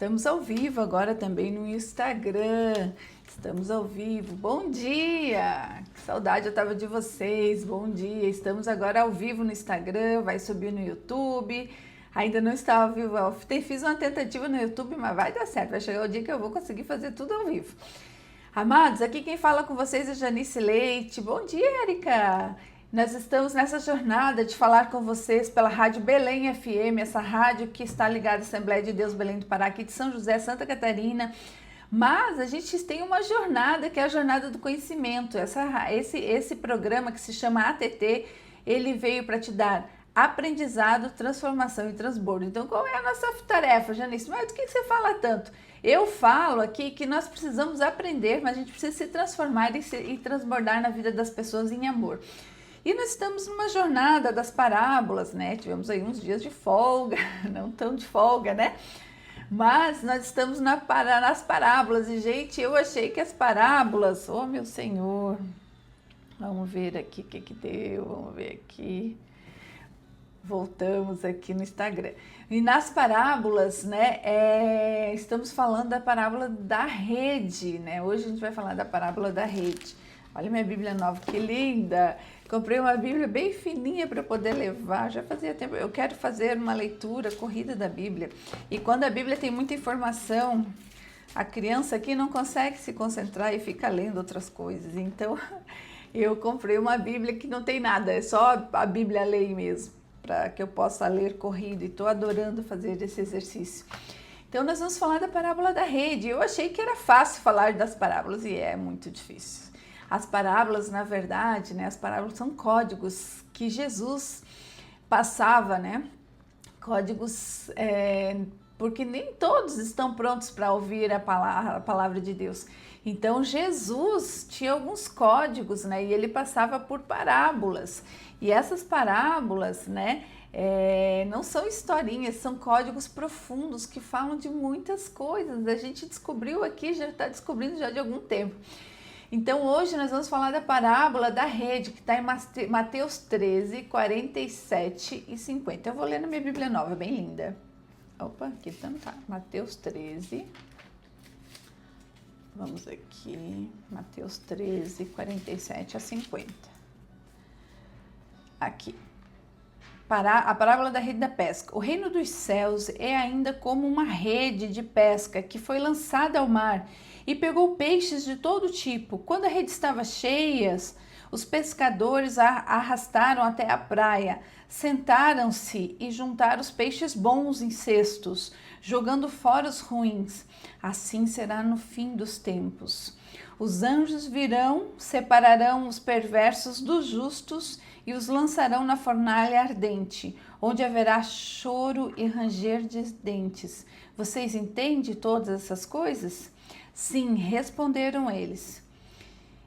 Estamos ao vivo agora também no Instagram. Estamos ao vivo. Bom dia! Que saudade eu tava de vocês. Bom dia. Estamos agora ao vivo no Instagram, vai subir no YouTube. Ainda não está ao vivo. Fiz uma tentativa no YouTube, mas vai dar certo. Vai chegar o dia que eu vou conseguir fazer tudo ao vivo. Amados, aqui quem fala com vocês é Janice Leite. Bom dia, Érica! Nós estamos nessa jornada de falar com vocês pela Rádio Belém FM, essa rádio que está ligada à Assembleia de Deus Belém do Pará, aqui de São José, Santa Catarina. Mas a gente tem uma jornada que é a Jornada do Conhecimento. Esse programa que se chama ATT, ele veio para te dar aprendizado, transformação e transbordo. Então, qual é a nossa tarefa, Janice? Mas do que você fala tanto? Eu falo aqui que nós precisamos aprender, mas a gente precisa se transformar e transbordar na vida das pessoas em amor. E nós estamos numa jornada das parábolas, né? Tivemos aí uns dias de folga, não tão de folga, né? Mas nós estamos nas parábolas e, gente, eu achei que as parábolas... Oh, meu Senhor! Vamos ver aqui o que deu, vamos ver aqui... Voltamos aqui no Instagram. E nas parábolas, né, estamos falando da parábola da rede, né? Hoje a gente vai falar da parábola da rede. Olha minha Bíblia nova, que linda! Comprei uma Bíblia bem fininha para poder levar. Já fazia tempo. Eu quero fazer uma leitura corrida da Bíblia. E quando a Bíblia tem muita informação, a criança aqui não consegue se concentrar e fica lendo outras coisas. Então, eu comprei uma Bíblia que não tem nada, é só a Bíblia lei mesmo, para que eu possa ler corrido, e estou adorando fazer esse exercício. Então nós vamos falar da parábola da rede. Eu achei que era fácil falar das parábolas e é muito difícil. As parábolas, na verdade, né, as parábolas são códigos que Jesus passava, né? Códigos, porque nem todos estão prontos para ouvir a palavra de Deus. Então Jesus tinha alguns códigos, né? E ele passava por parábolas. E essas parábolas, né, não são historinhas, são códigos profundos que falam de muitas coisas. A gente descobriu aqui, já está descobrindo já de algum tempo. Então hoje nós vamos falar da parábola da rede, que está em Mateus 13, 47 e 50. Eu vou ler na minha Bíblia nova, bem linda. Opa, aqui não tá. Mateus 13. Vamos aqui. Mateus 13, 47 a 50. Aqui. A parábola da rede da pesca. O reino dos céus é ainda como uma rede de pesca que foi lançada ao mar e pegou peixes de todo tipo. Quando a rede estava cheia, os pescadores a arrastaram até a praia, sentaram-se e juntaram os peixes bons em cestos, jogando fora os ruins. Assim será no fim dos tempos. Os anjos virão, separarão os perversos dos justos e os lançarão na fornalha ardente, onde haverá choro e ranger de dentes. Vocês entendem todas essas coisas? Sim, responderam eles.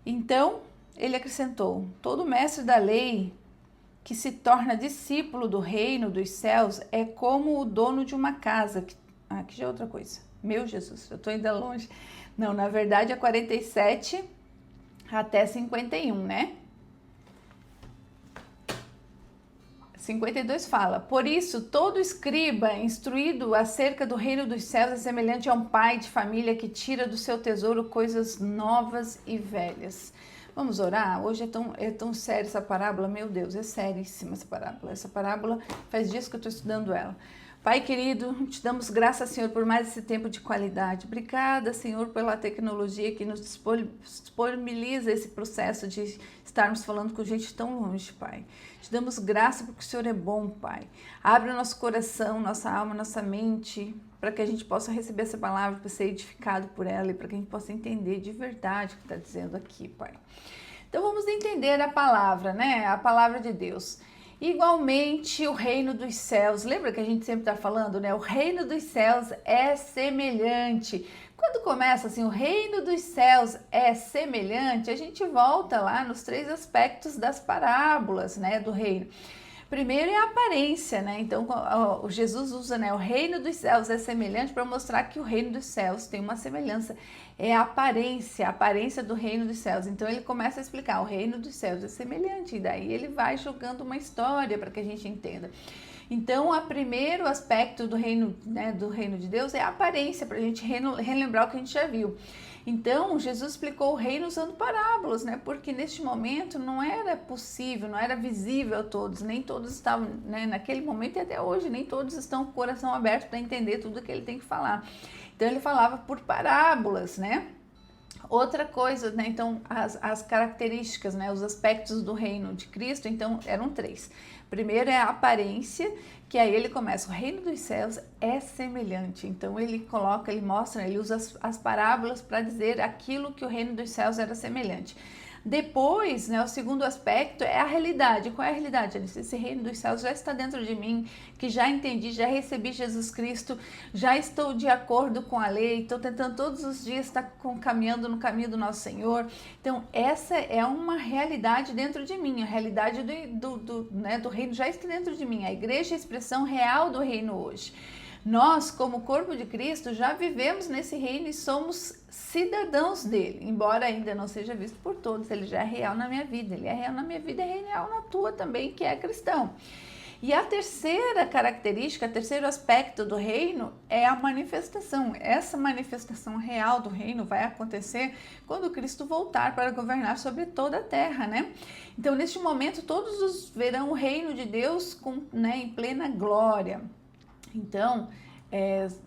Então ele acrescentou: todo mestre da lei que se torna discípulo do reino dos céus é como o dono de uma casa. Aqui já é outra coisa. Meu Jesus, eu estou ainda longe. Não, na verdade é 47 até 51, né? 52 fala: por isso, todo escriba instruído acerca do reino dos céus é semelhante a um pai de família que tira do seu tesouro coisas novas e velhas. Vamos orar? Hoje é tão séria essa parábola, meu Deus, é seríssima essa parábola. Essa parábola faz dias que eu estou estudando ela. Pai querido, te damos graças, Senhor, por mais esse tempo de qualidade. Obrigada, Senhor, pela tecnologia que nos disponibiliza esse processo de estarmos falando com gente tão longe, Pai. Te damos graça porque o Senhor é bom, Pai. Abre o nosso coração, nossa alma, nossa mente, para que a gente possa receber essa palavra, para ser edificado por ela e para que a gente possa entender de verdade o que está dizendo aqui, Pai. Então vamos entender a palavra, né? A palavra de Deus. Igualmente o reino dos céus, lembra que a gente sempre está falando, né? O reino dos céus é semelhante. Quando começa assim, o reino dos céus é semelhante, a gente volta lá nos 3 aspectos das parábolas, né, do reino. Primeiro é a aparência, né? Então o Jesus usa, né, o reino dos céus é semelhante para mostrar que o reino dos céus tem uma semelhança. É a aparência do reino dos céus. Então ele começa a explicar, o reino dos céus é semelhante, e daí ele vai jogando uma história para que a gente entenda. Então, o primeiro aspecto do reino, né, do reino de Deus é a aparência, para a gente relembrar o que a gente já viu. Então, Jesus explicou o reino usando parábolas, né? Porque neste momento não era possível, não era visível a todos, nem todos estavam, né, naquele momento e até hoje, nem todos estão com o coração aberto para entender tudo que ele tem que falar. Então, ele falava por parábolas, né? Outra coisa, né? Então, as características, né? Os aspectos do reino de Cristo, então, eram 3. Primeiro é a aparência, que aí ele começa, o reino dos céus é semelhante. Então, ele mostra, ele usa as parábolas para dizer aquilo que o reino dos céus era semelhante. Depois, né, o segundo aspecto é a realidade. Qual é a realidade? Esse reino dos céus já está dentro de mim, que já entendi, já recebi Jesus Cristo, já estou de acordo com a lei, estou tentando todos os dias estar caminhando no caminho do nosso Senhor. Então, essa é uma realidade dentro de mim, a realidade do reino já está dentro de mim. A igreja é a expressão real do reino hoje. Nós, como corpo de Cristo, já vivemos nesse reino e somos cidadãos dele, embora ainda não seja visto por todos. Ele já é real na minha vida, ele é real na minha vida, é real na tua também, que é cristão. E a terceira característica, o terceiro aspecto do reino é a manifestação. Essa manifestação real do reino vai acontecer quando Cristo voltar para governar sobre toda a terra, né? Então, neste momento, todos verão o reino de Deus em plena glória. Então,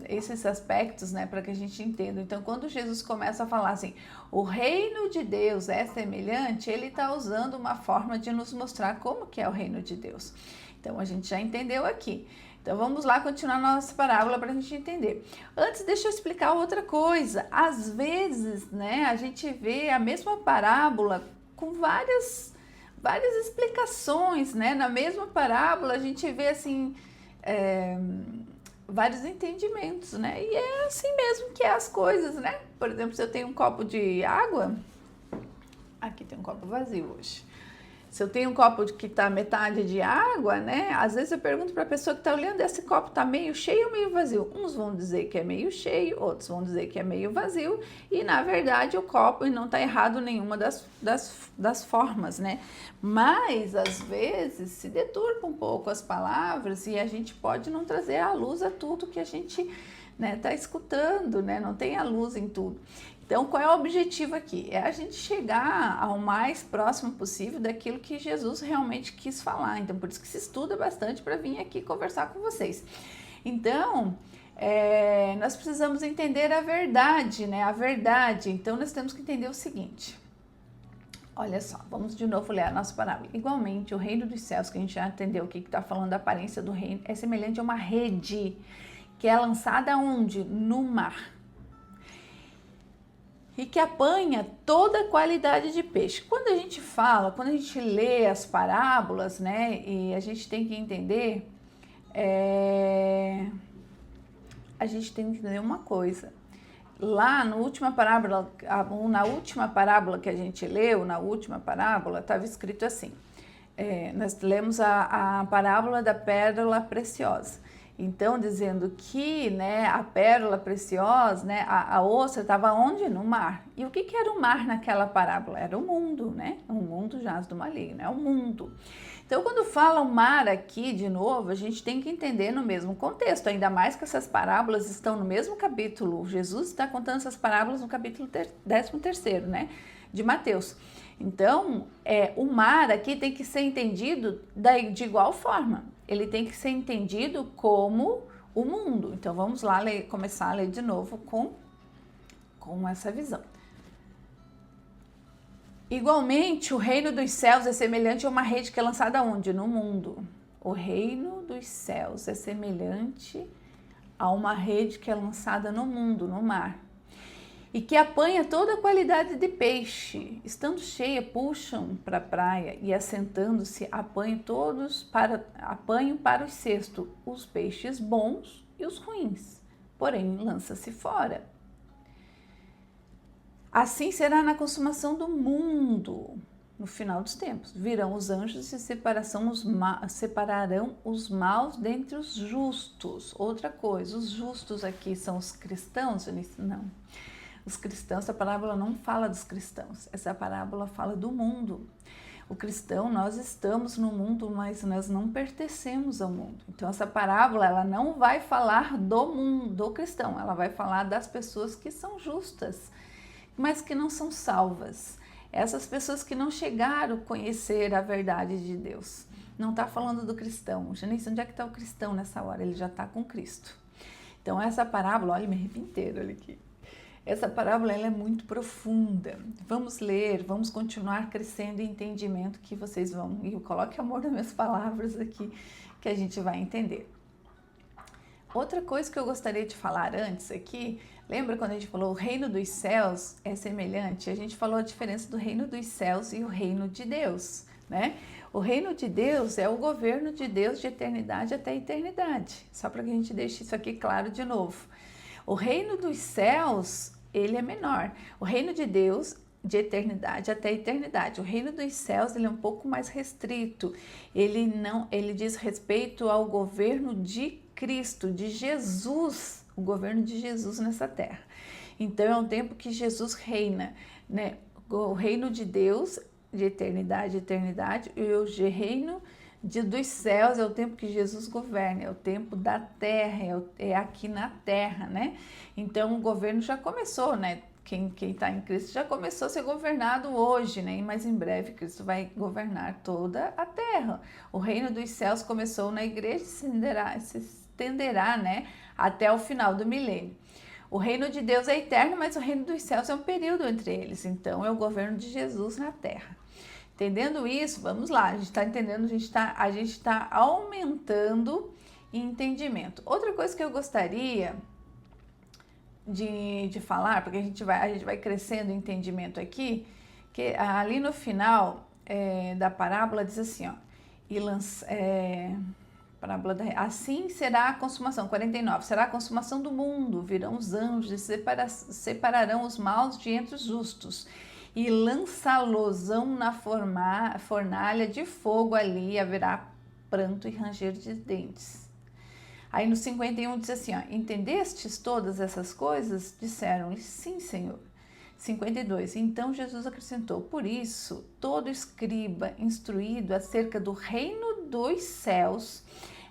esses aspectos, né, para que a gente entenda. Então, quando Jesus começa a falar assim, o reino de Deus é semelhante, ele está usando uma forma de nos mostrar como que é o reino de Deus. Então, a gente já entendeu aqui. Então, vamos lá continuar nossa parábola para a gente entender. Antes, deixa eu explicar outra coisa. Às vezes, né, a gente vê a mesma parábola com várias explicações, né? Na mesma parábola, a gente vê assim... vários entendimentos, né? E é assim mesmo que é as coisas, né? Por exemplo, se eu tenho um copo de água, aqui tem um copo vazio hoje. Se eu tenho um copo que está metade de água, né? Às vezes eu pergunto para a pessoa que está olhando, esse copo está meio cheio ou meio vazio? Uns vão dizer que é meio cheio, outros vão dizer que é meio vazio. E na verdade o copo não está errado nenhuma das formas, né? Mas às vezes se deturpa um pouco as palavras e a gente pode não trazer à luz a tudo que a gente está escutando, né? Não tem a luz em tudo. Então, qual é o objetivo aqui? É a gente chegar ao mais próximo possível daquilo que Jesus realmente quis falar. Então, por isso que se estuda bastante para vir aqui conversar com vocês. Então, nós precisamos entender a verdade, né? A verdade. Então, nós temos que entender o seguinte. Olha só, vamos de novo ler a nossa parábola. Igualmente, o reino dos céus, que a gente já entendeu o que está falando da aparência do reino, é semelhante a uma rede que é lançada onde? No mar. E que apanha toda a qualidade de peixe. Quando a gente lê as parábolas, né, e a gente tem que entender, a gente tem que entender uma coisa. Lá na última parábola que a gente leu, na última parábola, estava escrito assim, nós lemos a parábola da pérola preciosa. Então, dizendo que, né, a pérola preciosa, né, a ostra estava onde? No mar. E o que era o mar naquela parábola? Era o mundo, né? O mundo jaz do maligno, é o mundo. Então, quando fala o mar aqui, de novo, a gente tem que entender no mesmo contexto, ainda mais que essas parábolas estão no mesmo capítulo. Jesus está contando essas parábolas no capítulo 13º, né, de Mateus. Então, o mar aqui tem que ser entendido de igual forma. Ele tem que ser entendido como o mundo. Então, vamos lá começar a ler de novo com essa visão. Igualmente, o reino dos céus é semelhante a uma rede que é lançada onde? No mundo. O reino dos céus é semelhante a uma rede que é lançada no mundo, no mar. E que apanha toda a qualidade de peixe. Estando cheia, puxam para a praia e assentando-se, apanham para os cestos os peixes bons e os ruins. Porém, lança-se fora. Assim será na consumação do mundo, no final dos tempos. Virão os anjos e separarão os maus dentre os justos. Outra coisa, os justos aqui são os cristãos? Não. Os cristãos, essa parábola não fala dos cristãos, essa parábola fala do mundo. O cristão, nós estamos no mundo, mas nós não pertencemos ao mundo. Então essa parábola, ela não vai falar do mundo, do cristão, ela vai falar das pessoas que são justas, mas que não são salvas. Essas pessoas que não chegaram a conhecer a verdade de Deus. Não está falando do cristão. Janice, onde é que está o cristão nessa hora? Ele já está com Cristo. Então essa parábola, olha, me arrepio inteiro, olha aqui. Essa parábola ela é muito profunda. Vamos ler, vamos continuar crescendo em entendimento que vocês vão... E coloque amor nas minhas palavras aqui, que a gente vai entender. Outra coisa que eu gostaria de falar antes aqui, lembra quando a gente falou o reino dos céus é semelhante? A gente falou a diferença do reino dos céus e o reino de Deus, né? O reino de Deus é o governo de Deus de eternidade até a eternidade. Só para que a gente deixe isso aqui claro de novo. O reino dos céus, ele é menor. O reino de Deus, de eternidade até a eternidade. O reino dos céus, ele é um pouco mais restrito. Ele diz respeito ao governo de Cristo, de Jesus, o governo de Jesus nessa terra. Então, é um tempo que Jesus reina, né? O reino de Deus, de eternidade a eternidade, e o reino dos céus é o tempo que Jesus governa, é o tempo da terra, é aqui na terra, né? Então o governo já começou, né? Quem está em Cristo já começou a ser governado hoje, né? Mas em breve Cristo vai governar toda a terra. O reino dos céus começou na igreja e se estenderá, né? Até o final do milênio. O reino de Deus é eterno, mas o reino dos céus é um período entre eles. Então é o governo de Jesus na terra. Entendendo isso, vamos lá, a gente está entendendo, a gente está aumentando em entendimento. Outra coisa que eu gostaria de falar, porque a gente vai crescendo em entendimento aqui, que ali no final da parábola diz assim, ó, assim será a consumação, 49, será a consumação do mundo, virão os anjos e separarão os maus de entre os justos, e lançá-losão na fornalha de fogo, ali haverá pranto e ranger de dentes. Aí no 51 diz assim, ó, entendestes todas essas coisas? Disseram-lhe, sim, Senhor. 52, então Jesus acrescentou, por isso, todo escriba instruído acerca do reino dos céus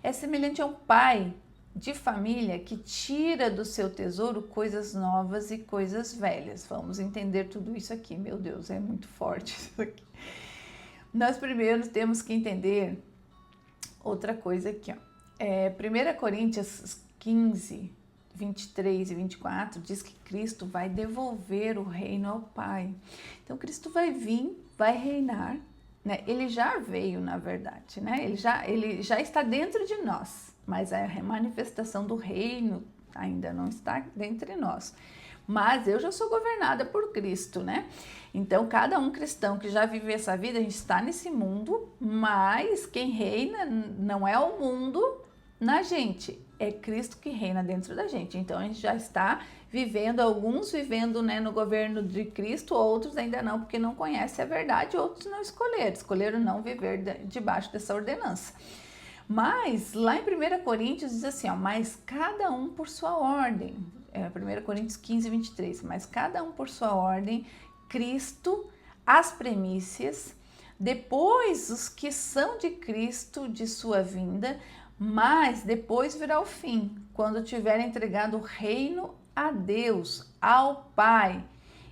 é semelhante a um pai de família que tira do seu tesouro coisas novas e coisas velhas. Vamos entender tudo isso aqui. Meu Deus, é muito forte isso aqui. Nós primeiro temos que entender outra coisa aqui, ó. 1 Coríntios 15, 23 e 24 diz que Cristo vai devolver o reino ao Pai. Então Cristo vai vir, vai reinar, né? Ele já veio, na verdade, né? Ele já está dentro de nós. Mas a manifestação do reino ainda não está dentre nós. Mas eu já sou governada por Cristo, né? Então, cada um cristão que já vive essa vida, a gente está nesse mundo, mas quem reina não é o mundo na gente, é Cristo que reina dentro da gente. Então, a gente já está vivendo, alguns vivendo, né, no governo de Cristo, outros ainda não, porque não conhecem a verdade, outros não escolheram não viver debaixo dessa ordenança. Mas lá em 1 Coríntios diz assim, ó, mas cada um por sua ordem, 1 Coríntios 15, 23, mas cada um por sua ordem, Cristo, as primícias, depois os que são de Cristo, de sua vinda, mas depois virá o fim, quando tiver entregado o reino a Deus, ao Pai,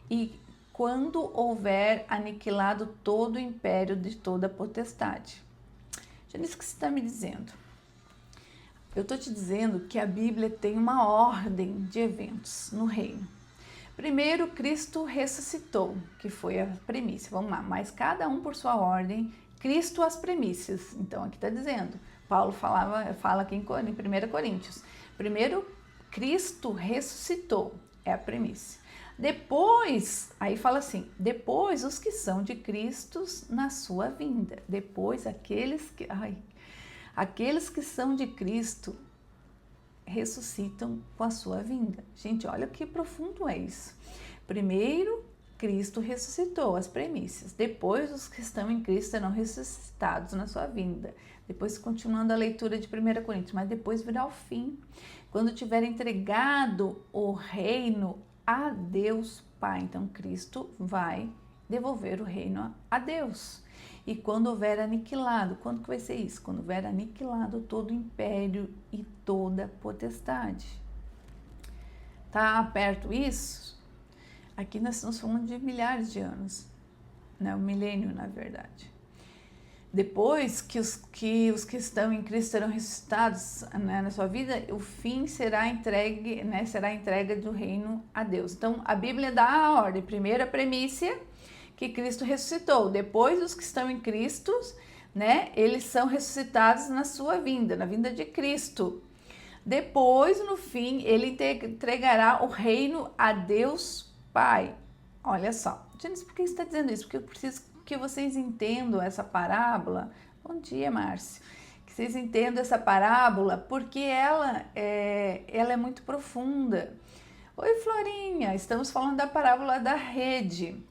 e quando houver aniquilado todo o império de toda a potestade. Janice, o que você está me dizendo? Eu estou te dizendo que a Bíblia tem uma ordem de eventos no reino. Primeiro, Cristo ressuscitou, que foi a primícia. Vamos lá, mas cada um por sua ordem, Cristo as primícias. Então, aqui está dizendo, Paulo fala aqui em 1 Coríntios. Primeiro, Cristo ressuscitou, é a primícia. Depois, aí fala assim, depois os que são de Cristo na sua vinda. Depois aqueles que são de Cristo ressuscitam com a sua vinda. Gente, olha que profundo é isso. Primeiro, Cristo ressuscitou, as primícias. Depois, os que estão em Cristo serão ressuscitados na sua vinda. Depois, continuando a leitura de 1 Coríntios, mas depois virá o fim. Quando tiver entregado o reino a Deus Pai. Então, Cristo vai devolver o reino a Deus. e quando houver aniquilado. Quando que vai ser isso? Quando houver aniquilado todo o império e toda potestade. Tá perto isso? Aqui nós estamos falando de milhares de anos, né? Um milênio, na verdade. Depois que os que estão em Cristo serão ressuscitados, né, na sua vida, o fim será entregue, né, será a entrega do reino a Deus. Então, a Bíblia dá a ordem. Primeira premissa, que Cristo ressuscitou. Depois, os que estão em Cristo, né, eles são ressuscitados na sua vinda, na vinda de Cristo. Depois, no fim, ele entregará o reino a Deus Pai. Olha só. Gente, por que você está dizendo isso? Porque eu preciso que vocês entendam essa parábola. Bom dia, Márcio. Que vocês entendam essa parábola, porque ela é muito profunda. Oi, Florinha, estamos falando da parábola da rede.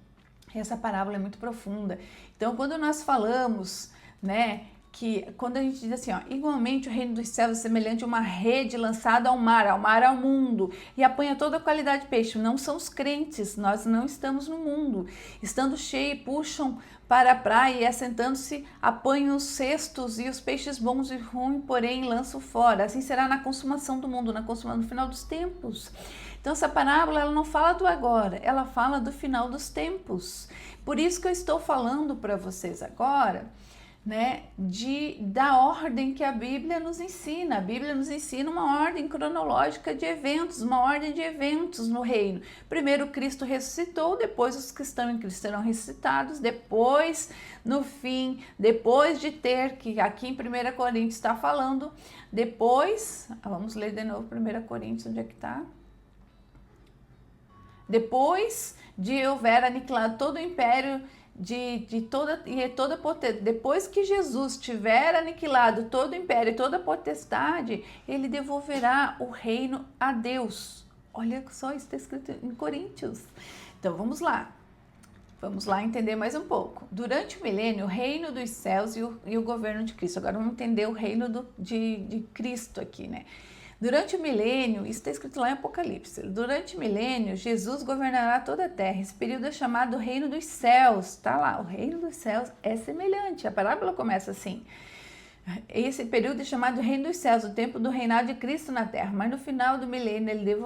Essa parábola é muito profunda. Então, quando nós falamos, né, que quando a gente diz assim, ó, igualmente o reino dos céus é semelhante a uma rede lançada ao mar, ao mundo, e apanha toda a qualidade de peixe. Não são os crentes, nós não estamos no mundo. Estando cheio, puxam para a praia e assentando-se, apanham os cestos e os peixes bons e ruins, porém lançam fora. Assim será na consumação do mundo, no final dos tempos. Então essa parábola, ela não fala do agora, ela fala do final dos tempos. Por isso que eu estou falando para vocês agora, né, da ordem que a Bíblia nos ensina. A Bíblia nos ensina uma ordem cronológica de eventos, uma ordem de eventos no reino. Primeiro Cristo ressuscitou, depois os que estão em Cristo serão ressuscitados, depois, no fim, depois de ter, que aqui em 1 Coríntios está falando, depois, vamos ler de novo 1 Coríntios, onde é que está? Depois de houver aniquilado todo o império toda potestade, depois que Jesus tiver aniquilado todo o império e toda potestade, ele devolverá o reino a Deus. Olha só, isso está escrito em Coríntios. Então vamos lá entender mais um pouco. Durante o milênio, o reino dos céus e o governo de Cristo. Agora vamos entender o reino de Cristo aqui, né? Durante o milênio, isso está escrito lá em Apocalipse, durante o milênio, Jesus governará toda a terra. Esse período é chamado Reino dos Céus, está lá, o Reino dos Céus é semelhante, a parábola começa assim. Esse período é chamado Reino dos Céus, o tempo do reinado de Cristo na terra, mas no final do milênio ele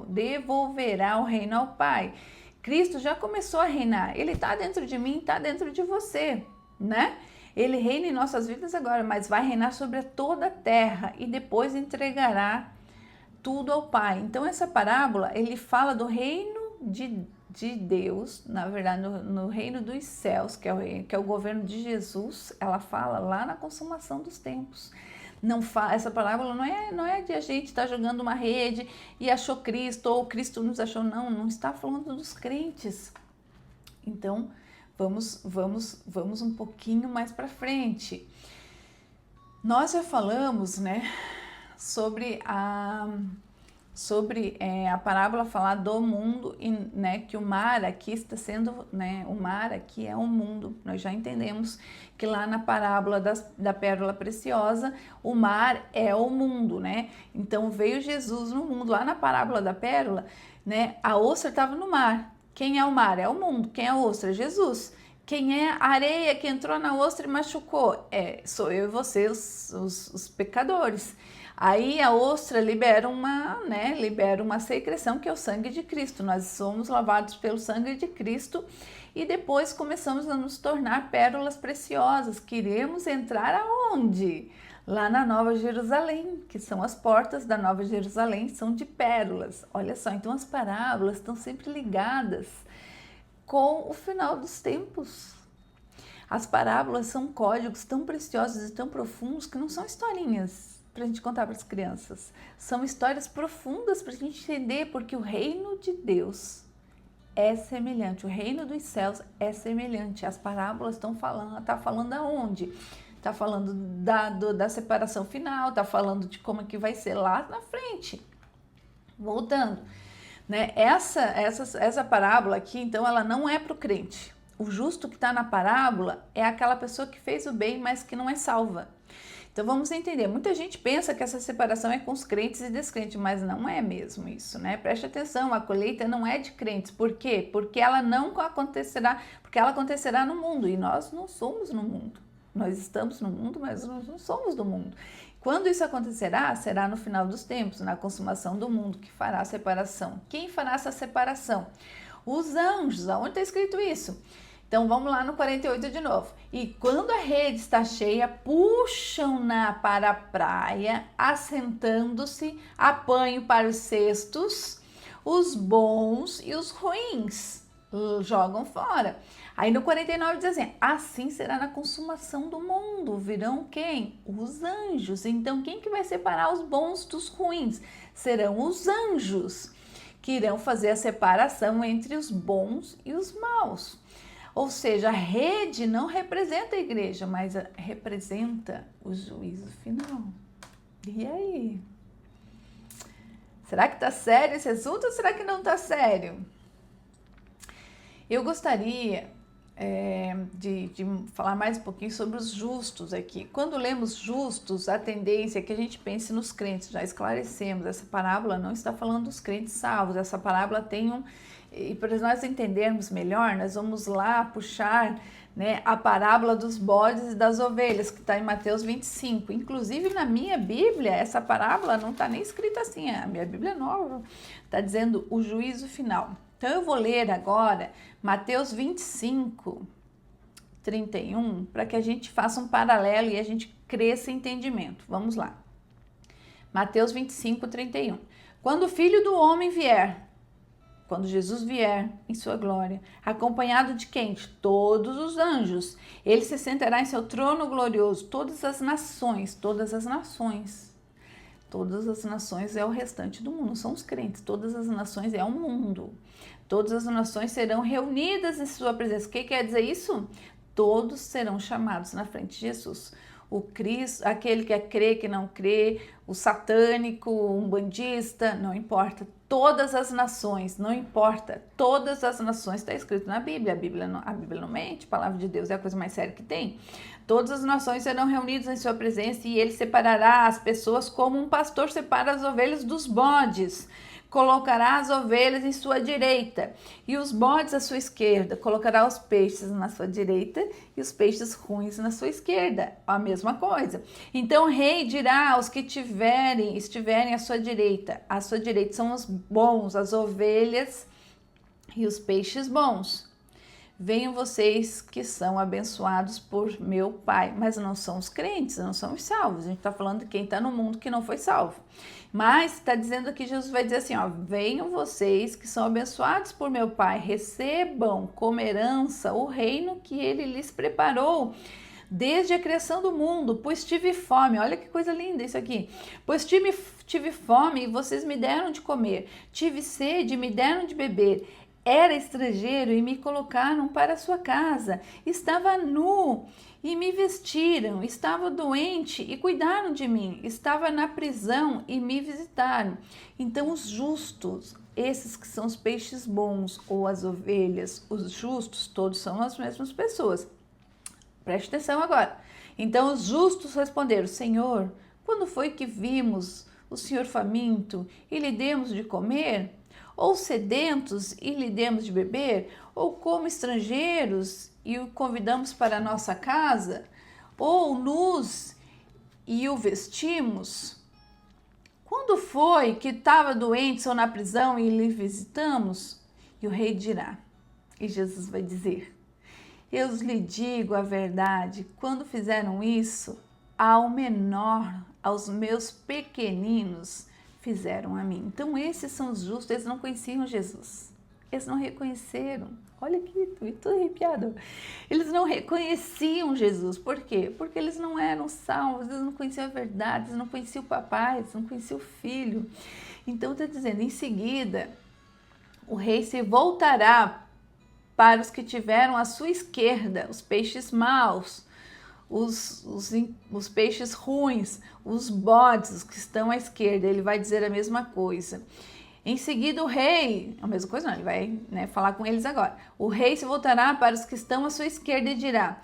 devolverá o reino ao Pai. Cristo já começou a reinar, ele está dentro de mim, está dentro de você, né? Ele reina em nossas vidas agora, mas vai reinar sobre toda a terra e depois entregará tudo ao Pai. Então essa parábola, ele fala do reino de Deus, na verdade no reino dos céus, que é o governo de Jesus. Ela fala lá na consumação dos tempos. Essa parábola não é de a gente estar jogando uma rede e achou Cristo, ou Cristo nos achou, não está falando dos crentes. Então, vamos um pouquinho mais para frente. Nós já falamos, né, sobre a parábola falar do mundo, e, né, que o mar aqui está sendo, né, o mar aqui é um mundo. Nós já entendemos que lá na parábola da pérola preciosa, o mar é o mundo, né? Então veio Jesus no mundo. Lá na parábola da pérola, né, a ostra estava no mar. Quem é o mar? É o mundo. Quem é a ostra? É Jesus. Quem é a areia que entrou na ostra e machucou? Sou eu e você, os pecadores. Aí a ostra libera uma secreção, que é o sangue de Cristo. Nós somos lavados pelo sangue de Cristo e depois começamos a nos tornar pérolas preciosas. Queremos entrar aonde? Lá na Nova Jerusalém, que são as portas da Nova Jerusalém, são de pérolas. Olha só, então as parábolas estão sempre ligadas com o final dos tempos. As parábolas são códigos tão preciosos e tão profundos que não são historinhas para a gente contar para as crianças. São histórias profundas para a gente entender, porque o reino de Deus é semelhante, o reino dos céus é semelhante. As parábolas estão falando aonde? Está falando da separação final, está falando de como é que vai ser lá na frente. Voltando, né? Essa parábola aqui, então, ela não é para o crente. O justo que está na parábola é aquela pessoa que fez o bem, mas que não é salva. Então vamos entender, muita gente pensa que essa separação é com os crentes e descrentes, mas não é mesmo isso, né? Preste atenção, a colheita não é de crentes. Por quê? Porque ela não acontecerá, porque ela acontecerá no mundo e nós não somos no mundo. Nós estamos no mundo, mas nós não somos do mundo. Quando isso acontecerá, será no final dos tempos, na consumação do mundo, que fará a separação. Quem fará essa separação? Os anjos. Aonde está escrito isso? Então vamos lá no 48 de novo. E quando a rede está cheia, puxam-na para a praia, assentando-se, apanham para os cestos, os bons e os ruins jogam fora. Aí no 49 diz assim será na consumação do mundo, virão quem? Os anjos. Então quem que vai separar os bons dos ruins? Serão os anjos, que irão fazer a separação entre os bons e os maus. Ou seja, a rede não representa a igreja, mas representa o juízo final. E aí? Será que está sério esse assunto ou será que não está sério? Eu gostaria de falar mais um pouquinho sobre os justos aqui. Quando lemos justos, a tendência é que a gente pense nos crentes. Já esclarecemos, essa parábola não está falando dos crentes salvos. Essa parábola tem e para nós entendermos melhor, nós vamos lá puxar, né, a parábola dos bodes e das ovelhas, que está em Mateus 25. Inclusive, na minha Bíblia, essa parábola não está nem escrita assim, a minha Bíblia é nova, está dizendo o juízo final. Então, eu vou ler agora Mateus 25, 31, para que a gente faça um paralelo e a gente cresça em entendimento. Vamos lá. Mateus 25, 31. Quando o Filho do Homem vier, quando Jesus vier em sua glória, acompanhado de quem? De todos os anjos. Ele se sentará em seu trono glorioso. Todas as nações é o restante do mundo, são os crentes. Todas as nações é o mundo. Todas as nações serão reunidas em sua presença. O que quer dizer isso? Todos serão chamados na frente de Jesus. O Cristo, aquele que crê, que não crê, o satânico, o umbandista, não importa. Todas as nações, não importa. Todas as nações, está escrito na Bíblia. A Bíblia não mente, a palavra de Deus é a coisa mais séria que tem. Todas as nações serão reunidas em sua presença e ele separará as pessoas como um pastor separa as ovelhas dos bodes. Colocará as ovelhas em sua direita e os bodes à sua esquerda. Colocará os peixes na sua direita e os peixes ruins na sua esquerda. A mesma coisa. Então o rei dirá aos que estiverem à sua direita. À sua direita são os bons, as ovelhas e os peixes bons. Venham vocês que são abençoados por meu Pai. Mas não são os crentes, não são os salvos. A gente está falando de quem está no mundo que não foi salvo. Mas está dizendo aqui, Jesus vai dizer assim, venham vocês que são abençoados por meu Pai, recebam como herança o reino que ele lhes preparou desde a criação do mundo, pois tive fome. Olha que coisa linda isso aqui. Pois tive fome e vocês me deram de comer. Tive sede e me deram de beber. Era estrangeiro e me colocaram para a sua casa. Estava nu e me vestiram. Estava doente e cuidaram de mim. Estava na prisão e me visitaram. Então os justos, esses que são os peixes bons ou as ovelhas, os justos, todos são as mesmas pessoas. Preste atenção agora. Então os justos responderam, Senhor, quando foi que vimos o Senhor faminto e lhe demos de comer? Ou sedentos e lhe demos de beber? Ou como estrangeiros e o convidamos para a nossa casa? Ou nus e o vestimos? Quando foi que estava doente ou na prisão e lhe visitamos? E o rei dirá, e Jesus vai dizer, eu lhe digo a verdade, quando fizeram isso ao menor, aos meus pequeninos, fizeram a mim. Então esses são os justos, eles não conheciam Jesus, eles não reconheceram. Olha aqui, estou arrepiado. Eles não reconheciam Jesus. Por quê? Porque eles não eram salvos, eles não conheciam a verdade, eles não conheciam o papai, eles não conheciam o filho. Então está dizendo, em seguida, o rei se voltará para os que tiveram à sua esquerda, os peixes maus, os peixes ruins, os bodes que estão à esquerda, ele vai dizer a mesma coisa. Em seguida o rei, a mesma coisa não, ele vai falar com eles agora. O rei se voltará para os que estão à sua esquerda e dirá,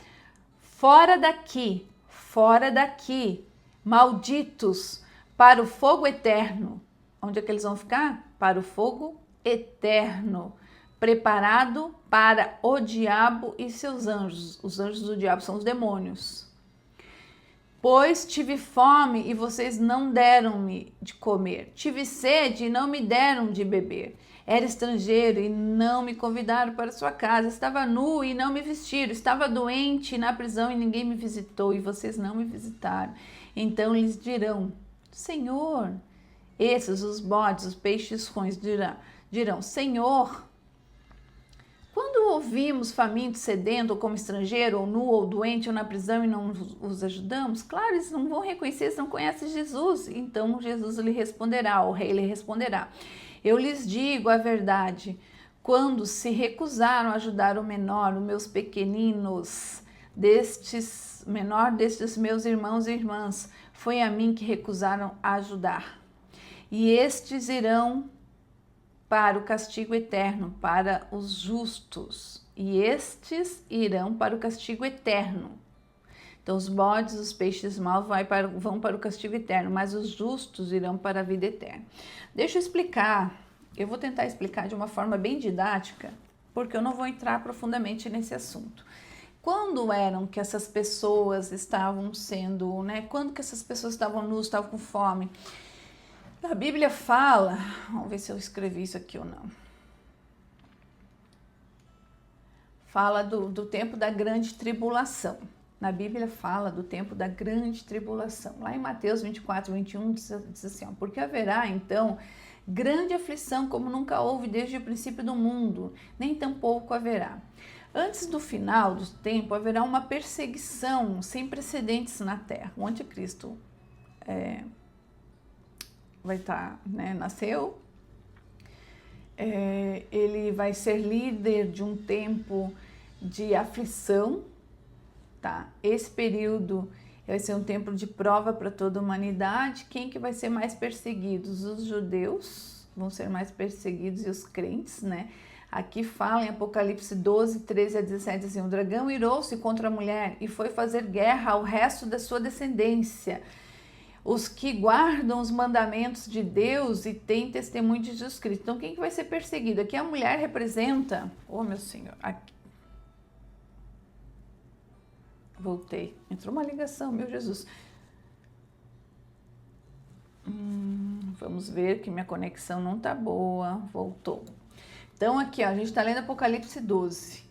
fora daqui, malditos para o fogo eterno. Onde é que eles vão ficar? Para o fogo eterno, preparado para o diabo e seus anjos. Os anjos do diabo são os demônios. Pois tive fome e vocês não deram-me de comer. Tive sede e não me deram de beber. Era estrangeiro e não me convidaram para sua casa. Estava nu e não me vestiram. Estava doente na prisão e ninguém me visitou. E vocês não me visitaram. Então lhes dirão, Senhor, esses, os bodes, os peixes ruins, dirão, Senhor, quando ouvimos faminto, sedento, ou como estrangeiro, ou nu, ou doente, ou na prisão e não os ajudamos? Claro, eles não vão reconhecer, eles não conhecem Jesus. Então Jesus lhe responderá, o rei lhe responderá. Eu lhes digo a verdade, quando se recusaram a ajudar o menor, os meus pequeninos, menor destes meus irmãos e irmãs, foi a mim que recusaram a ajudar. E estes irão para o castigo eterno, para os justos. E estes irão para o castigo eterno. Então, os bodes, os peixes maus vão para o castigo eterno, mas os justos irão para a vida eterna. Deixa eu explicar. Eu vou tentar explicar de uma forma bem didática, porque eu não vou entrar profundamente nesse assunto. Quando eram que essas pessoas estavam sendo, Quando que essas pessoas estavam nuas, estavam com fome? A Bíblia fala, vamos ver se eu escrevi isso aqui ou não. Fala do tempo da grande tribulação. Na Bíblia fala do tempo da grande tribulação. Lá em Mateus 24, 21 diz assim, porque haverá então grande aflição como nunca houve desde o princípio do mundo, nem tampouco haverá. Antes do final do tempo haverá uma perseguição sem precedentes na terra. O anticristo vai estar, nasceu, ele vai ser líder de um tempo de aflição, tá? Esse período vai ser um tempo de prova para toda a humanidade. Quem que vai ser mais perseguidos? Os judeus vão ser mais perseguidos e os crentes, Aqui fala em Apocalipse 12, 13 a 17, assim, o dragão irou-se contra a mulher e foi fazer guerra ao resto da sua descendência, os que guardam os mandamentos de Deus e têm testemunho de Jesus Cristo. Então, quem que vai ser perseguido? Aqui a mulher representa... Oh, meu Senhor, aqui. Voltei. Entrou uma ligação, meu Jesus. Vamos ver que minha conexão não tá boa. Voltou. Então, aqui, a gente está lendo Apocalipse 12.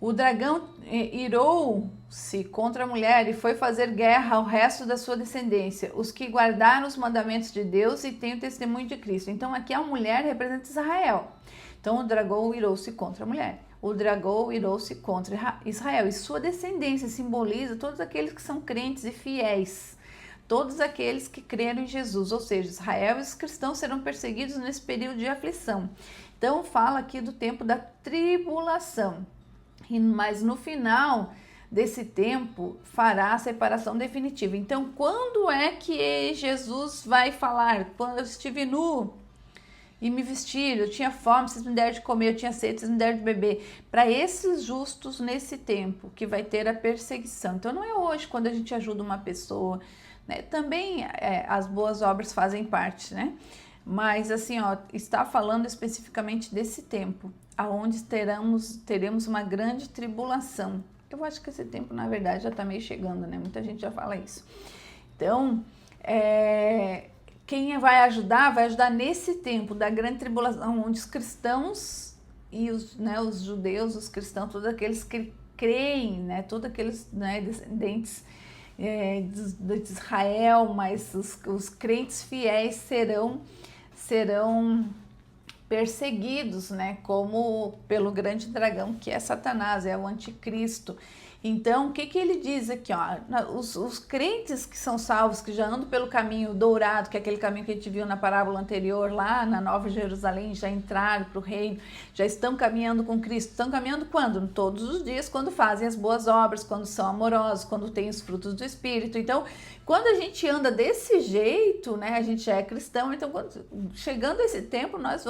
O dragão irou-se contra a mulher e foi fazer guerra ao resto da sua descendência, os que guardaram os mandamentos de Deus e têm o testemunho de Cristo. Então, aqui a mulher representa Israel. Então, o dragão irou-se contra a mulher. O dragão irou-se contra Israel. E sua descendência simboliza todos aqueles que são crentes e fiéis. Todos aqueles que creram em Jesus. Ou seja, Israel e os cristãos serão perseguidos nesse período de aflição. Então, fala aqui do tempo da tribulação. Mas no final desse tempo fará a separação definitiva. Então, quando é que Jesus vai falar? Quando eu estive nu e me vestiram, eu tinha fome, vocês me deram de comer, eu tinha sede, vocês me deram de beber. Para esses justos nesse tempo que vai ter a perseguição. Então, não é hoje quando a gente ajuda uma pessoa, Também as boas obras fazem parte, Mas assim, está falando especificamente desse tempo, aonde teremos uma grande tribulação. Eu acho que esse tempo, na verdade, já está meio chegando, Muita gente já fala isso. Então, quem vai ajudar nesse tempo da grande tribulação, onde os cristãos e os judeus, os cristãos, todos aqueles que creem, todos aqueles descendentes de Israel, mas os crentes fiéis serão perseguidos, como pelo grande dragão, que é Satanás, é o anticristo. Então, o que ele diz aqui? Os crentes que são salvos, que já andam pelo caminho dourado, que é aquele caminho que a gente viu na parábola anterior, lá na Nova Jerusalém, já entraram para o reino, já estão caminhando com Cristo. Estão caminhando quando? Todos os dias, quando fazem as boas obras, quando são amorosos, quando têm os frutos do Espírito. Então, quando a gente anda desse jeito, a gente já é cristão, então chegando esse tempo, nós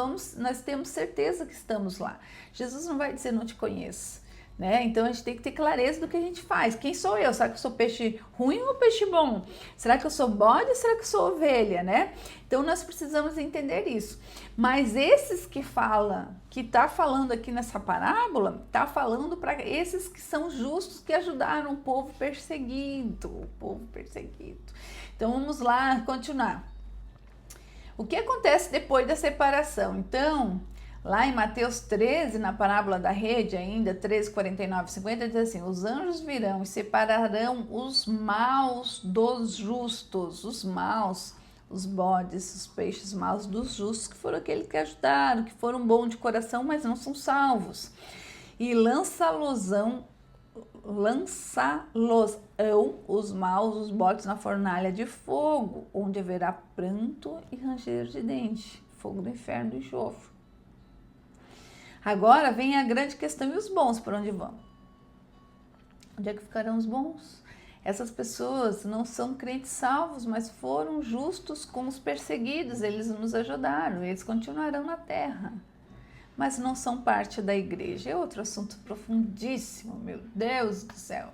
temos certeza que estamos lá. Jesus não vai dizer não te conheço. né? Então a gente tem que ter clareza do que a gente faz. Quem sou eu? Será que eu sou peixe ruim ou peixe bom? Será que eu sou bode ou será que eu sou ovelha, né? Então nós precisamos entender isso. Mas esses que tá falando aqui nessa parábola, tá falando para esses que são justos, que ajudaram o povo perseguido, Então vamos lá continuar. O que acontece depois da separação? Então, lá em Mateus 13, na parábola da rede, ainda 13, 49, 50, diz assim: os anjos virão e separarão os maus dos justos, os maus, os bodes, os peixes maus dos justos, que foram aqueles que ajudaram, que foram bons de coração, mas não são salvos. E lança-los-ão os maus, os bodes na fornalha de fogo, onde haverá pranto e ranger de dente, fogo do inferno do enxofre. Agora vem a grande questão: e os bons, para onde vão? Onde é que ficarão os bons? Essas pessoas não são crentes salvos, mas foram justos com os perseguidos, eles nos ajudaram, eles continuarão na terra, mas não são parte da igreja. É outro assunto profundíssimo, meu Deus do céu.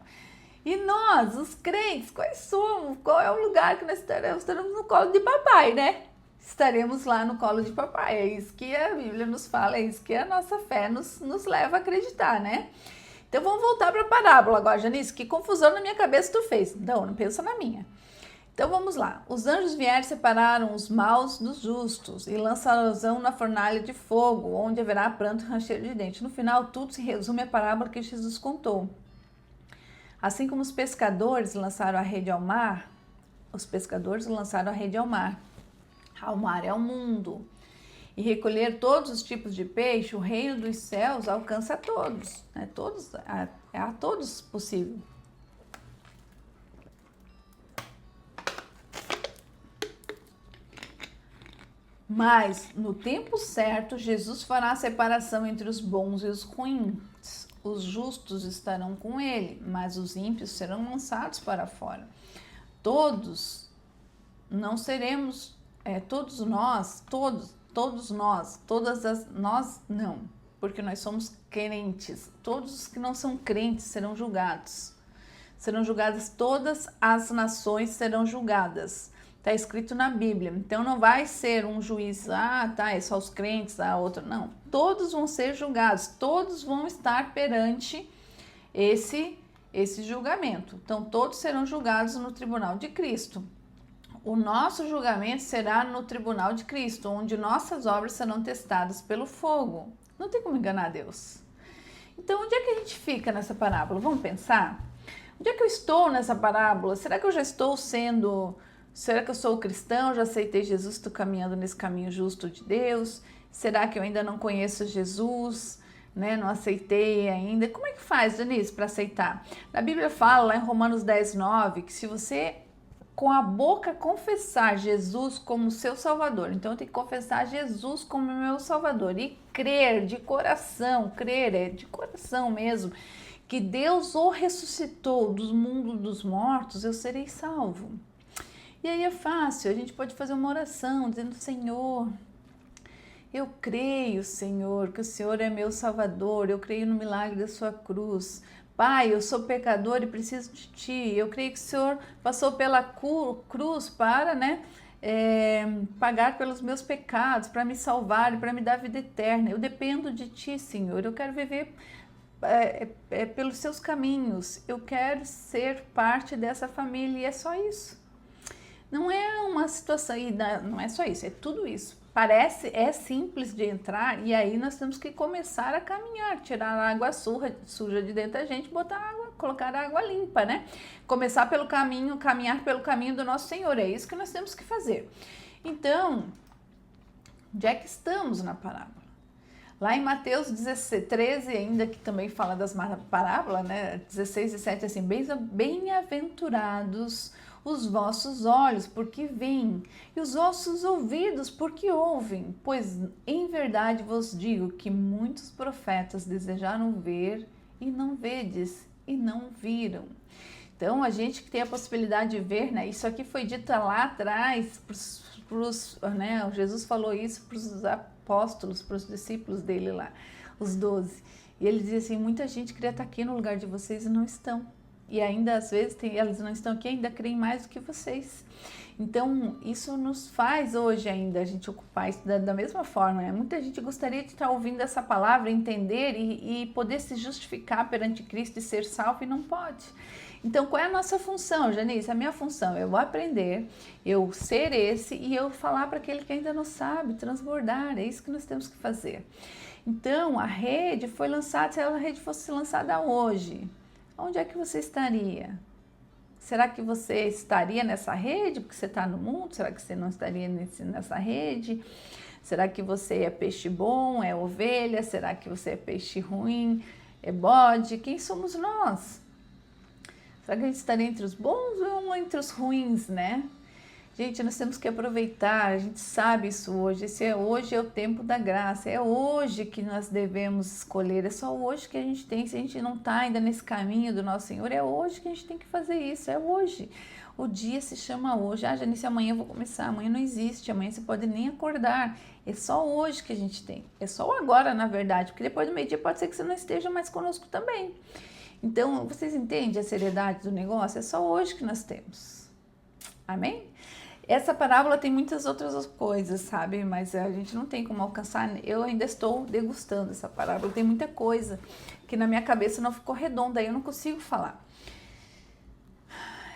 E nós, os crentes, quais somos? Qual é o lugar que nós estaremos? Estaremos no colo de papai, né? Estaremos lá no colo de papai. É isso que a Bíblia nos fala, é isso que a nossa fé nos leva a acreditar, né? Então vamos voltar para a parábola agora, Janice. Que confusão na minha cabeça tu fez. Não pensa na minha. Então vamos lá. Os anjos vieram e separaram os maus dos justos e lançaram na fornalha de fogo, onde haverá pranto e ranger de dente. No final, tudo se resume à parábola que Jesus contou. Assim como os pescadores lançaram a rede ao mar, ao mar é o mundo, e recolher todos os tipos de peixe, o reino dos céus alcança a todos, né? É a todos possível. Mas, no tempo certo, Jesus fará a separação entre os bons e os ruins. Os justos estarão com ele, mas os ímpios serão lançados para fora. Todos nós, não, porque nós somos crentes. Todos os que não são crentes serão julgados. Serão julgadas, todas as nações serão julgadas. Está escrito na Bíblia. Então não vai ser um juiz, é só os crentes, outro. Não, todos vão ser julgados, todos vão estar perante esse julgamento. Então todos serão julgados no tribunal de Cristo. O nosso julgamento será no tribunal de Cristo, onde nossas obras serão testadas pelo fogo. Não tem como enganar Deus. Então onde é que a gente fica nessa parábola? Vamos pensar? Onde é que eu estou nessa parábola? Será que eu já estou Será que eu sou cristão? Já aceitei Jesus? Estou caminhando nesse caminho justo de Deus? Será que eu ainda não conheço Jesus? Né? Não aceitei ainda? Como é que faz, Janice, para aceitar? A Bíblia fala lá em Romanos 10, 9, que se você com a boca confessar Jesus como seu Salvador, então eu tenho que confessar Jesus como meu Salvador e crer de coração, mesmo, que Deus o ressuscitou do mundo dos mortos, eu serei salvo. E aí é fácil, a gente pode fazer uma oração dizendo: Senhor, eu creio, Senhor, que o Senhor é meu Salvador, eu creio no milagre da sua cruz. Pai, eu sou pecador e preciso de Ti, eu creio que o Senhor passou pela cruz para, pagar pelos meus pecados, para me salvar e para me dar vida eterna. Eu dependo de Ti, Senhor, eu quero viver pelos Seus caminhos, eu quero ser parte dessa família e é só isso. Não é uma situação, não é só isso, é tudo isso. É simples de entrar e aí nós temos que começar a caminhar, tirar a água suja de dentro da gente, colocar a água limpa, né? Começar pelo caminho, caminhar pelo caminho do nosso Senhor, é isso que nós temos que fazer. Então, onde é que estamos na parábola? Lá em Mateus 13, ainda que também fala das parábolas, né? 16 e 7, assim, bem-aventurados os vossos olhos, porque veem, e os vossos ouvidos, porque ouvem, pois em verdade vos digo que muitos profetas desejaram ver e não vedes, e não viram. Então, a gente que tem a possibilidade de ver, né? Isso aqui foi dito lá atrás, Jesus falou isso para os apóstolos, para os discípulos dele lá, os 12. E ele dizia assim, muita gente queria estar aqui no lugar de vocês e não estão. E ainda às vezes elas não estão aqui, ainda creem mais do que vocês. Então isso nos faz hoje ainda a gente ocupar isso da mesma forma, né? Muita gente gostaria de estar ouvindo essa palavra, entender e poder se justificar perante Cristo e ser salvo e não pode. Então qual é a nossa função, Janice? A minha função é eu aprender, eu ser esse e eu falar para aquele que ainda não sabe, transbordar, é isso que nós temos que fazer. Então a rede foi lançada, se a rede fosse lançada hoje, onde é que você estaria? Será que você estaria nessa rede porque você está no mundo? Será que você não estaria nessa rede? Será que você é peixe bom, é ovelha? Será que você é peixe ruim, é bode? Quem somos nós? Será que a gente estaria entre os bons ou entre os ruins, né? Gente, nós temos que aproveitar, a gente sabe isso hoje, hoje é o tempo da graça, é hoje que nós devemos escolher, é só hoje que a gente tem, se a gente não está ainda nesse caminho do nosso Senhor, é hoje que a gente tem que fazer isso, é hoje. O dia se chama hoje, Janice, amanhã eu vou começar, amanhã não existe, amanhã você pode nem acordar, é só hoje que a gente tem, é só o agora na verdade, porque depois do meio-dia pode ser que você não esteja mais conosco também. Então, vocês entendem a seriedade do negócio? É só hoje que nós temos, amém? Essa parábola tem muitas outras coisas, sabe? Mas a gente não tem como alcançar. Eu ainda estou degustando essa parábola. Tem muita coisa que na minha cabeça não ficou redonda. Aí eu não consigo falar.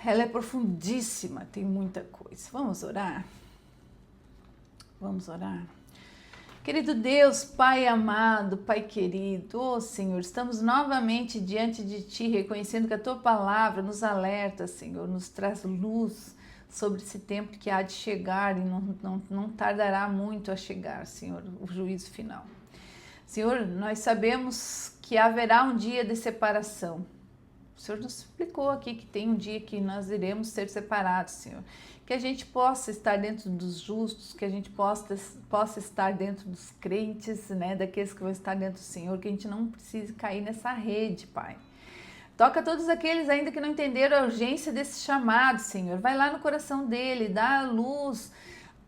Ela é profundíssima. Tem muita coisa. Vamos orar? Vamos orar? Querido Deus, Pai amado, Pai querido, ó Senhor, estamos novamente diante de Ti, reconhecendo que a Tua palavra nos alerta, Senhor, nos traz luz sobre esse tempo que há de chegar e não tardará muito a chegar, Senhor, o juízo final. Senhor, nós sabemos que haverá um dia de separação. O Senhor nos explicou aqui que tem um dia que nós iremos ser separados, Senhor. Que a gente possa estar dentro dos justos, que a gente possa estar dentro dos crentes, né, daqueles que vão estar dentro do Senhor, que a gente não precise cair nessa rede, Pai. Toca todos aqueles ainda que não entenderam a urgência desse chamado, Senhor. Vai lá no coração dele, dá a luz,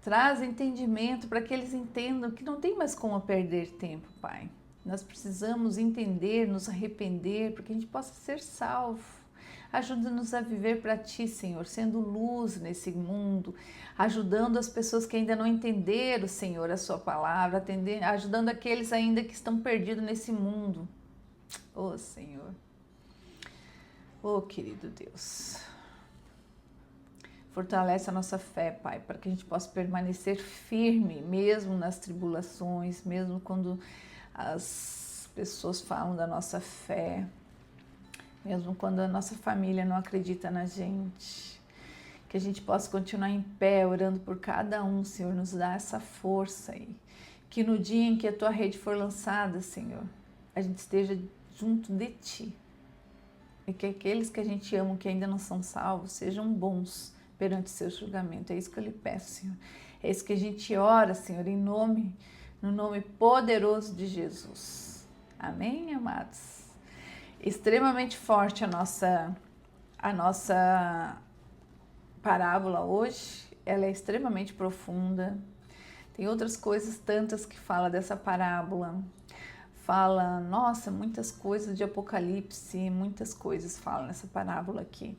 traz entendimento para que eles entendam que não tem mais como perder tempo, Pai. Nós precisamos entender, nos arrepender, para que a gente possa ser salvo. Ajuda-nos a viver para Ti, Senhor, sendo luz nesse mundo, ajudando as pessoas que ainda não entenderam, Senhor, a Sua palavra, ajudando aqueles ainda que estão perdidos nesse mundo. Oh, Senhor. Oh, querido Deus, fortalece a nossa fé, Pai, para que a gente possa permanecer firme, mesmo nas tribulações, mesmo quando as pessoas falam da nossa fé, mesmo quando a nossa família não acredita na gente, que a gente possa continuar em pé, orando por cada um, Senhor, nos dá essa força aí, que no dia em que a Tua rede for lançada, Senhor, a gente esteja junto de Ti. E que aqueles que a gente ama, que ainda não são salvos, sejam bons perante o Seu julgamento. É isso que eu lhe peço, Senhor. É isso que a gente ora, Senhor, no nome poderoso de Jesus. Amém, amados? Extremamente forte a nossa parábola hoje. Ela é extremamente profunda. Tem outras coisas tantas que fala dessa parábola. Fala, nossa, muitas coisas de Apocalipse, muitas coisas falam nessa parábola aqui.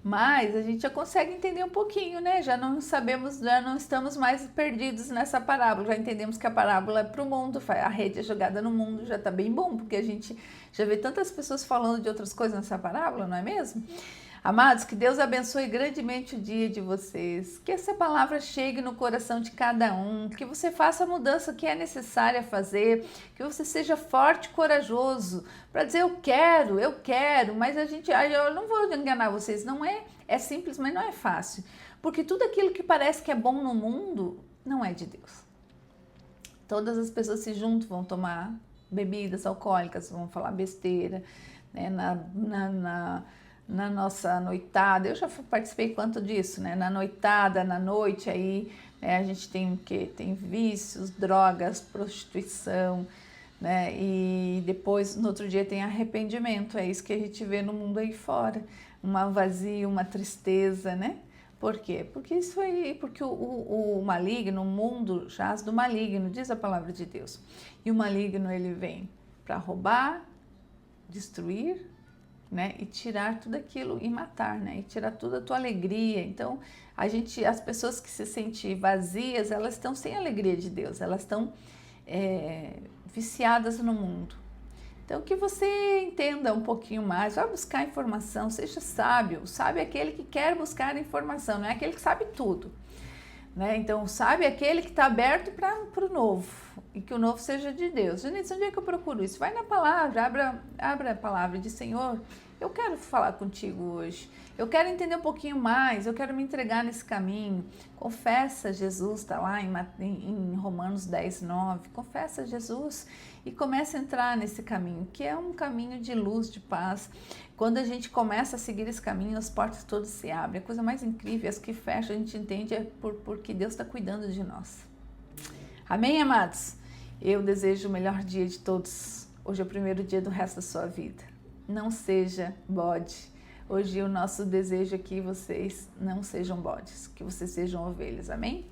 Mas a gente já consegue entender um pouquinho, né? Já não estamos mais perdidos nessa parábola. Já entendemos que a parábola é para o mundo, a rede é jogada no mundo, já está bem bom, porque a gente já vê tantas pessoas falando de outras coisas nessa parábola, não é mesmo? Amados, que Deus abençoe grandemente o dia de vocês, que essa palavra chegue no coração de cada um, que você faça a mudança que é necessária fazer, que você seja forte e corajoso para dizer eu quero, mas eu não vou enganar vocês, não é simples, mas não é fácil, porque tudo aquilo que parece que é bom no mundo não é de Deus. Todas as pessoas se juntam, vão tomar bebidas alcoólicas, vão falar besteira, né, na nossa noitada, eu já participei quanto disso, né? Na noitada, na noite aí, né? A gente tem o quê? Tem vícios, drogas, prostituição, né? E depois, no outro dia, tem arrependimento, é isso que a gente vê no mundo aí fora, um vazio, uma tristeza, né? Por quê? Porque isso aí, porque o maligno, o mundo jaz do maligno, diz a palavra de Deus. E o maligno, ele vem para roubar, destruir, né, e tirar tudo aquilo e matar, né, e tirar toda a tua alegria. Então, as pessoas que se sentem vazias, elas estão sem a alegria de Deus, elas estão viciadas no mundo. Então, que você entenda um pouquinho mais, vá buscar informação, seja sábio. O sábio é aquele que quer buscar informação, não é aquele que sabe tudo, né? Então, o sábio é aquele que está aberto para o novo, e que o novo seja de Deus. Gente, onde é que eu procuro isso? Vai na palavra, abra a palavra de Senhor, eu quero falar contigo hoje, eu quero entender um pouquinho mais, eu quero me entregar nesse caminho. Confessa Jesus, está lá em Romanos 10, 9, confessa Jesus e começa a entrar nesse caminho, que é um caminho de luz, de paz. Quando a gente começa a seguir esse caminho, as portas todas se abrem. A coisa mais incrível, as que fecham, a gente entende porque Deus está cuidando de nós. Amém, amados? Eu desejo o melhor dia de todos. Hoje é o primeiro dia do resto da sua vida. Não seja bode. Hoje o nosso desejo é que vocês não sejam bodes, que vocês sejam ovelhas. Amém?